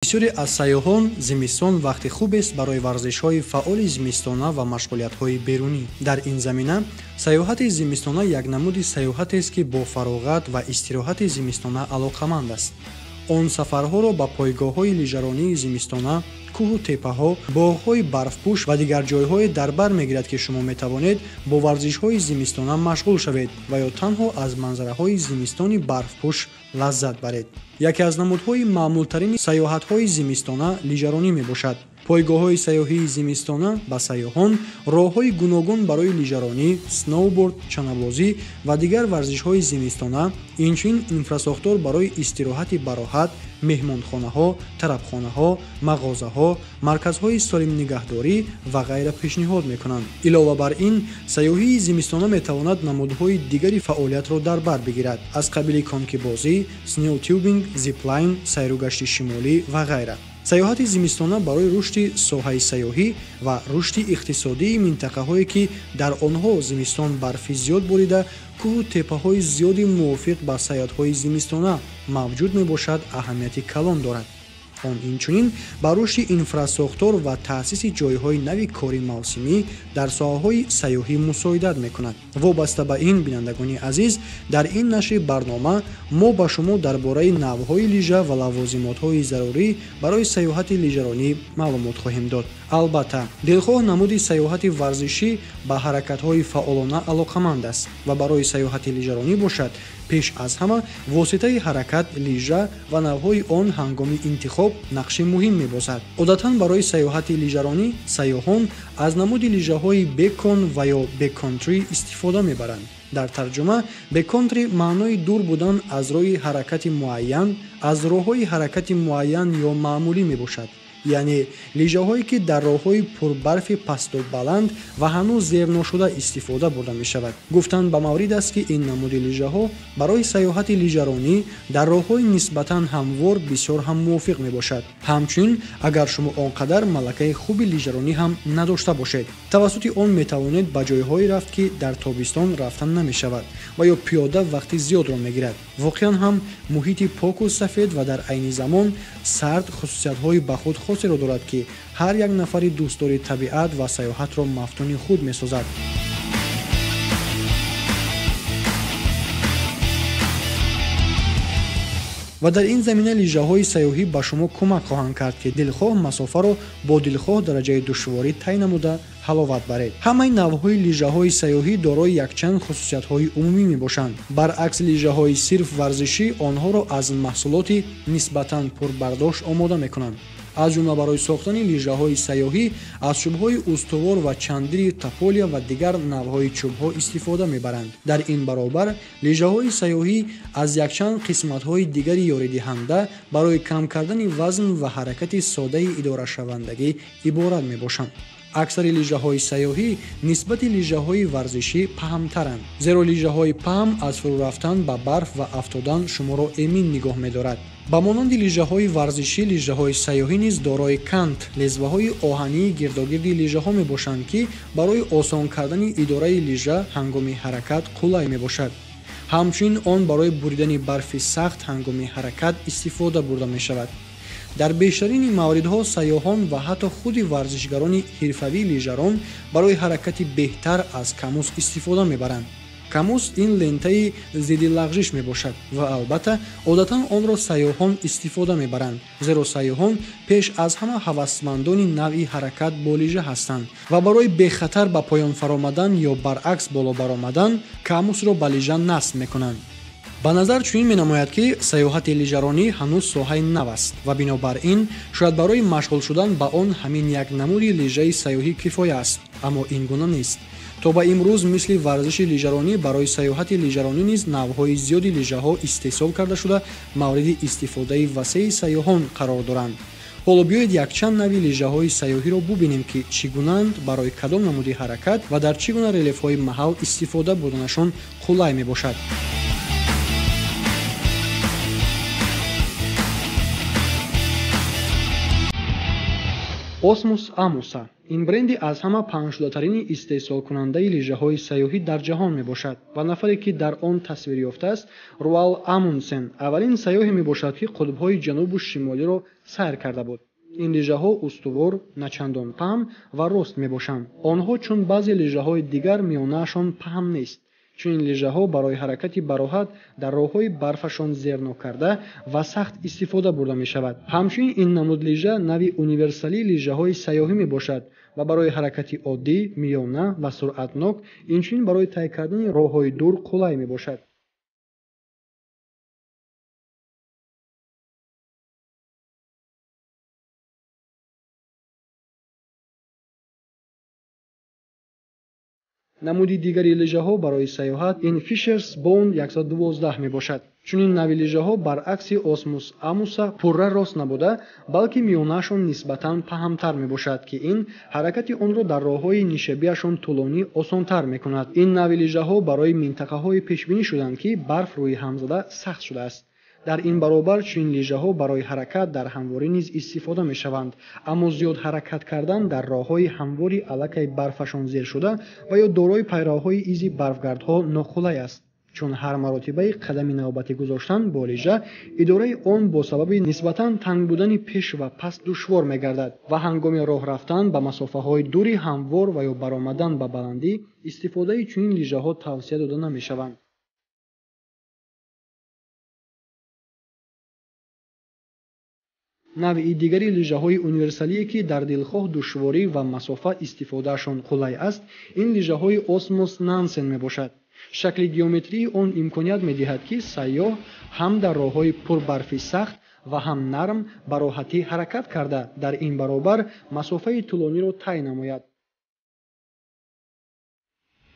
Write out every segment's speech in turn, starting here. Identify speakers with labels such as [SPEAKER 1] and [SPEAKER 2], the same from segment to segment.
[SPEAKER 1] бисёре аз сайёҳон зимистон вақти хубест барои варзишҳои фаъоли зимистона ва машғулиятҳои берунӣ. Дар ин замина сайёҳати зимистона як намуди сайёҳатест, ки бо фароғат ва истироҳати зимистона алоқаманд аст. Он сафарҳоро ба пойгоҳҳои лижаронии зимистона, кӯҳу теппаҳо, боғҳои барфпӯш ва дигар ҷойҳое дар бар мегирад, ки шумо метавонед бо варзишҳои зимистона машғул шавед ва ё танҳо аз манзараҳои зимистони барфпӯш лаззат баред. яке аз намудҳои маъмултарини сайёҳатҳои зимистона лижаронӣ мебошад. пойгоҳҳои сайёҳии зимистона ба сайёҳон роҳҳои гуногун барои лижаронӣ, сноуборд, чанабозӣ ва дигар варзишҳои зимистона, инчунин инфрасохтор барои истироҳати бароҳат, меҳмонхонаҳо, тарабхонаҳо, мағозаҳо, марказҳои солимнигаҳдорӣ ва ғайра пешниҳод мекунанд. илова бар ин, сайёҳии зимистона метавонад намудҳои дигари фаъолиятро дар бар бигирад, аз қабили конкибозӣ, сноутюбинг, зиплайн, сайругашти шимолӣ ва ғайра. сайёҳати зимистона барои рушди соҳаи сайёҳӣ ва рушди иқтисодии минтақаҳое, ки дар онҳо зимистон барфи зиёд борида кӯҳу теппаҳои зиёди мувофиқ ба сайёҳатҳои зимистона мавҷуд мебошад, аҳамияти калон дорад. он инчунин ба рушди инфрасохтор ва таъсиси ҷойҳои нави кори мавсимӣ дар соҳаҳои сайёҳӣ мусоидат мекунад. вобаста ба ин, бинандагони азиз, дар ин нашри барнома мо ба шумо дар бораи навъҳои лижа ва лавозимотҳои зарурӣ барои сайёҳати лижаронӣ маълумот хоҳем дод. албатта, дилхоҳ намуди сайёҳати варзишӣ ба ҳаракатҳои фаъолона алоқаманд аст ва барои сайёҳати лижаронӣ бошад, пеш аз ҳама воситаи ҳаракат лижа ва навъҳои он ҳангоми интихоб нақши муҳим мебозад. одатан барои сайёҳати лижаронӣ сайёҳон аз намуди лижаҳои бекон ва ё бекконтрӣ истифода мебаранд. дар тарҷума, бекконтрӣ маънои дур будан аз роҳи ҳаракати муайян, аз роҳҳои ҳаракати муайян ё маъмулӣ мебошад. яъне лижаҳое, ки дар роҳҳои пурбарфи пасту баланд ва ҳанӯз зерношуда истифода бурда мешавад. гуфтан ба маврид аст, ки ин намуди лижаҳо барои сайёҳати лижаронӣ дар роҳҳои нисбатан ҳамвор бисёр ҳам мувофиқ мебошад. ҳамчунин, агар шумо он қадар малакаи хуби лижаронӣ ҳам надошта бошед, тавассути он метавонед ба ҷойҳое рафт, ки дар тобистон рафтан намешавад ва ё пиёда вақти зиёдро мегирад. воқеан ҳам муҳити поку сафед ва дар айни замон сард хусусиятҳои ба худ хосеро дорад, ки ҳар як нафари дӯстдори табиат ва сайёҳатро мафтуни худ месозад. ва дар ин замина лижаҳои сайёҳӣ ба шумо кӯмак хоҳанд кард, ки дилхоҳ масофаро бо дилхоҳ дараҷаи душворӣ тай намуда ҳаловат баред. ҳамаи навъҳои лижаҳои сайёҳӣ дорои якчанд хусусиятҳои умумӣ мебошанд. баръакс лижаҳои сирф варзишӣ онҳоро аз маҳсулоти нисбатан пурбардошт омода мекунанд. аз ҷумла барои сохтани лижаҳои сайёҳӣ аз чӯбҳои устувор ва чандири тополя ва дигар навъҳои чӯбҳо истифода мебаранд. дар ин баробар, лижаҳои сайёҳӣ аз якчанд қисматҳои дигари ёридиҳанда барои кам кардани вазн ва ҳаракати соддаи идорашавандагӣ иборат мебошанд. аксари лижаҳои сайёҳӣ нисбати лижаҳои варзишӣ паҳмтаранд, зеро лижаҳои паҳм аз фурӯ рафтан ба барф ва афтодан шуморо эмин нигоҳ медорад. ба монанди лижаҳои варзишӣ, лижаҳои сайёҳӣ низ дорои кант, лезваҳои оҳании гирдогирди лижаҳо мебошанд, ки барои осон кардани идораи лижа ҳангоми ҳаракат қулай мебошад. ҳамчунин он барои буридани барфи сахт ҳангоми ҳаракат истифода бурда мешавад. дар бештарини мавридҳо сайёҳон ва ҳатто худи варзишгарони ҳирфавии лижарон барои ҳаракати беҳтар аз камус истифода мебаранд. камус ин лентаи зидди лағжиш мебошад ва албатта одатан онро сайёҳон истифода мебаранд, зеро сайёҳон пеш аз ҳама ҳавасмандони навъи ҳаракат бо лижа ҳастанд ва барои бехатар ба поён фаромадан ё баръакс боло баромадан камусро ба лижа насб мекунанд. ба назар чунин менамояд, ки сайёҳати лижаронӣ ҳанӯз соҳаи нав аст ва бинобар ин шояд барои машғул шудан ба он ҳамин як намуди лижаи сайёҳӣ кифоя аст, аммо ин гуна нест. то ба имрӯз мисли варзиши лижаронӣ барои сайёҳати лижаронӣ низ навъҳои зиёди лижаҳо истеҳсол карда шуда мавриди истифодаи васеъи сайёҳон қарор доранд. ҳоло биёед якчанд нави лижаҳои сайёҳиро бубинем, ки чӣ гунаанд, барои кадом намуди ҳаракат ва дар чӣ гуна релефҳои маҳал истифода бурданашон қулай мебошад. Osmus Amusa این бренди аз ҳама паҳншудатарини истеҳсолкунандаи лижаҳои сайёҳӣ дар ҷаҳон мебошад ва нафаре ки дар он тасвир ёфтааст Руал Амундсен аввалин сайёҳе мебошад ки қутбҳои ҷанубу шимолиро сайр карда буд. ин лижаҳо устувор, начандон паҳм ва рост мебошанд. онҳо чун баъзе лижаҳои дигар миёнаашон паҳм нест. чунин лижаҳо барои ҳаракати бароҳат дар роҳҳои барфашон зерно карда ва сахт истифода бурда мешавад. ҳамчунин ин намуд лижа нави универсалии лижаҳои сайёҳӣ мебошад ва барои ҳаракати оддӣ, миёна ва суръатнок, инчунин барои тай кардани роҳҳои дур қулай мебошад. намуди дигари лижаҳо барои саёҳат ин Fishers Bond 112 мебошад. чунин нави лижаҳо баръакси Osmus Amusa пурра рост набуда, балки миёнаашон нисбатан паҳмтар мебошад ки ин ҳаракати онро дар роҳҳои нишабиашон тӯлонӣ осонтар мекунад. ин нави лижаҳо барои минтақаҳое пешбинӣ шуданд ки барф рӯи ҳам зада сахт шудааст. дар ин баробар чунин лижаҳо барои ҳаракат дар ҳамворӣ низ истифода мешаванд, аммо зиёд ҳаракат кардан дар роҳҳои ҳамвори аллакай барфашон зер шуда ва ё дорои пайравҳои изи барфгардҳо нохулай аст. чун ҳар маротибаи қадами навбатӣ гузоштан бо лижа идораи он бо сабаби нисбатан танг будани пеш ва паст душвор мегардад ва ҳангоми роҳ рафтан ба масофаҳои дури ҳамвор ва ё баромадан ба баландӣ истифодаи чунин лижаҳо тавсия дода намешаванд. навъи дигари лижаҳои универсалие ки дар дилхоҳ душворӣ ва масофа истифодаашон қулай аст, ин лижаҳои Osmus Nansen мебошад. шакли геометрии он имконият медиҳад ки сайёҳ ҳам дар роҳҳои пурбарфи сахт ва ҳам нарм ба роҳатӣ ҳаракат карда дар ин баробар масофаи тӯлониро тай намояд.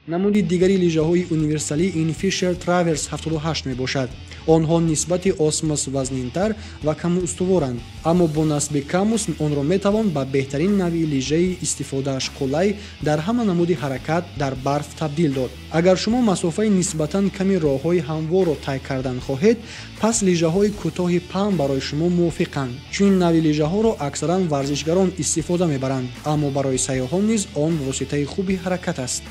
[SPEAKER 1] намуди дигари лижаҳои универсалӣ ин Fisher Travers 78 мебошад. онҳо нисбати Osmus вазнинтар ва камустуворанд, аммо бо насби камус онро метавон ба беҳтарин навъи лижаи истифодааш қулай дар ҳама намуди ҳаракат дар барф табдил дод. агар шумо масофаи нисбатан ками роҳҳои ҳамворро тай кардан хоҳед, пас лижаҳои кӯтоҳи паҳм барои шумо мувофиқанд. чунин навъи лижаҳоро аксаран варзишгарон истифода мебаранд, аммо барои сайёҳон низ он воситаи хуби ҳаракат аст.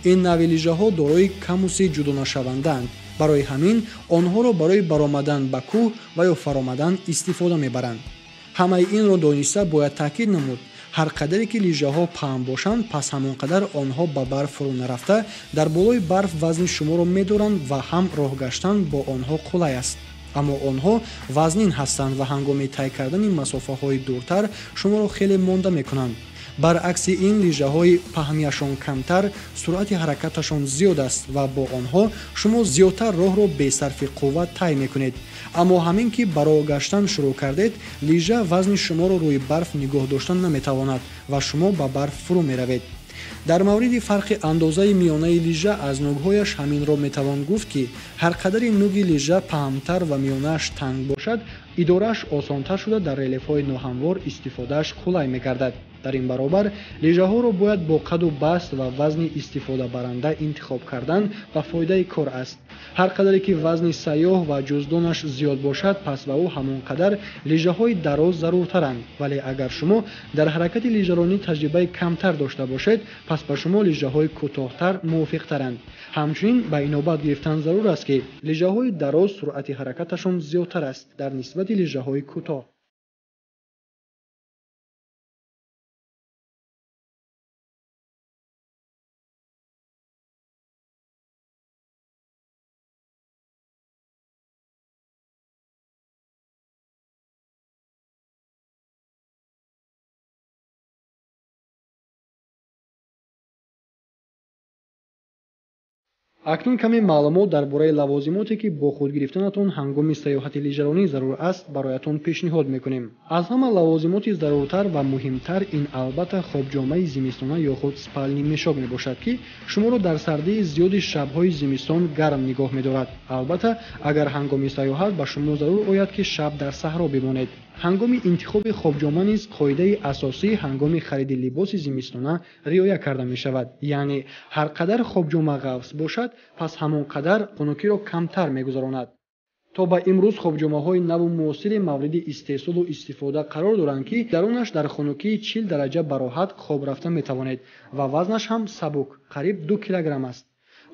[SPEAKER 1] ин нави лижаҳо дорои камуси ҷудонашавандаанд. барои ҳамин онҳоро барои баромадан ба кӯҳ ва ё фаромадан истифода мебаранд. ҳамаи инро дониста бояд таъкид намуд, ҳар қадаре ки лижаҳо паҳм бошанд, пас ҳамон қадар онҳо ба барф фурӯ нарафта дар болои барф вазни шуморо медоранд ва ҳам роҳ гаштан бо онҳо қулай аст. аммо онҳо вазнин ҳастанд ва ҳангоми тай кардани масофаҳои дуртар шуморо хеле монда мекунанд. баръакси ин лижаҳои паҳмиашон камтар суръати ҳаракаташон зиёд аст ва бо онҳо шумо зиёдтар роҳро бесарфи қувват тай мекунед. аммо ҳамин ки ба роҳ гаштан шурӯъ кардед, лижа вазни шуморо рӯи барф нигоҳ доштан наметавонад ва шумо ба барф фурӯ меравед. дар мавриди фарқи андозаи миёнаи лижа аз нӯгҳояш ҳаминро метавон гуфт ки ҳар қадари нӯги лижа паҳмтар ва миёнааш танг бошад, идорааш осонтар шуда дар релефҳои ноҳамвор истифодааш қулай мегардад. дар ин баробар лижаҳоро бояд бо қаду баст ва вазни истифодабаранда интихоб кардан ба фоидаи кор аст. ҳар қадаре ки вазни сайёҳ ва ҷуздонаш зиёд бошад, пас ба ӯ ҳамон қадар лижаҳои дароз заруртаранд. вале агар шумо дар ҳаракати лижаронӣ таҷрибаи камтар дошта бошед, пас ба шумо лижаҳои кӯтоҳтар мувофиқтаранд. ҳамчунин ба инобат гирифтан зарур аст ки лижаҳои дароз суръати ҳаракаташон зиёдтар аст дар нисбати лижаҳои кӯтоҳ. акнун каме маълумот дар бораи лавозимоте ки бо худ гирифтанатон ҳангоми саёҳати лижаронӣ зарур аст бароятон пешниҳод мекунем. аз ҳама лавозимоти заруртар ва муҳимтар ин албатта хобҷомаи зимистона ё худ спальни мешок мебошад ки шуморо дар сардии зиёди шабҳои зимистон гарм нигоҳ медорад. албатта агар ҳангоми саёҳат ба шумо зарур ояд ки шаб дар саҳро бимонед. ҳангоми интихоби хобҷома низ қоидаи асосӣ ҳангоми хариди либоси зимистона риоя карда мешавад, яъне ҳар қадар хобҷома ғафс бошад, пас ҳамон қадар хунукиро камтар мегузаронад. то ба имрӯз хобҷомаҳои наву муосири мавриди истеҳсолу истифода қарор доранд, ки дарунаш дар хунукии 40 дараҷа бароҳат хоб рафта метавонед ва вазнаш ҳам сабук, қариб 2 килограмм аст.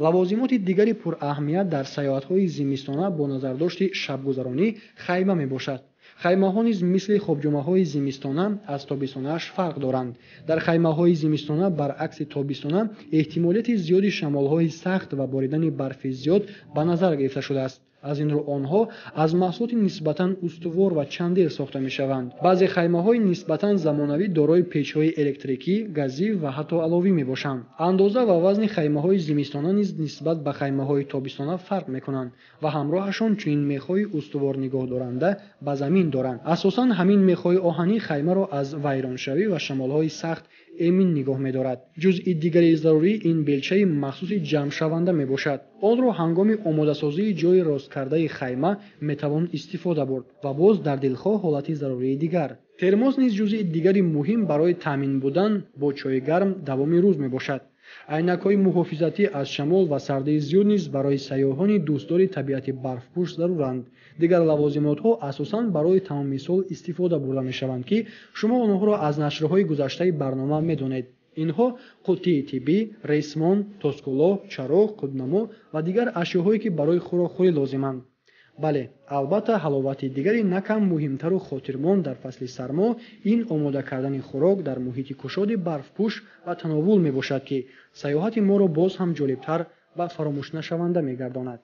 [SPEAKER 1] лавозимоти дигари пураҳамият дар саёҳатҳои зимистона бо назардошти шабгузаронӣ хайма мебошад. خیمه‌ها نیز مثل خبجامه‌های زمستانه از تابستانه‌اش فرق دارند. در خیمه‌های زمستانه برعکس تابستانه احتمالیت زیاد شمال‌های سخت و باریدن برف زیاد به نظر گرفته شده است. از این رو آنها از محصولات نسبتاً استوار و چندر ساخته می‌شوند. بعضی خیمه‌های نسبتاً زمانوی دارای پیچ‌های الکتریکی، گازی و حتی علاوی می‌باشند. اندازه و وزن خیمه‌های زمستانه نیز نسبت به خیمه‌های تابستانه فرق می‌کنند و همراهشان چنین میخ‌های استوار نگاه دارنده به زمین دارند. اساساً همین میخ‌های آهنی خیمه را از ویرانشوی و شمال‌های سخت امین نگاه می‌دارد. جزئی دیگری ضروری این بیلچه مخصوص جمع شونده میباشد. آن را هنگام آماده‌سازی جای راست کرده خیمه میتوان استفاده برد و باز در دلخواه حالتی ضروری دیگر. ترموز نیز جزئی دیگری مهم برای تامین بودن با چای گرم دوام روز میباشد. عینک‌های محافظتی از شمال و سردی زیاد نیز برای سیاحان دوستدار طبیعت برفپوش ضرورند. دیگر لوازمات‌ها اساساً برای تمام سال استفاده برده می‌شوند که شما آنها را از نشرهای گذشته برنامه می‌دانید. اینها قوطی طبی، ریسمان، توسکولا، چراغ، خودنما و دیگر اشیاهایی که برای خوراک‌خوری لازمند. بله، البته حلاوت دیگری نکم مهمتر و خاطرماند در فصل سرما این آماده کردن خوراک در محیط گشاد برفپوش و تناول میباشد که سیاحت ما را باز هم جالبتر و فراموش نشونده میگرداند.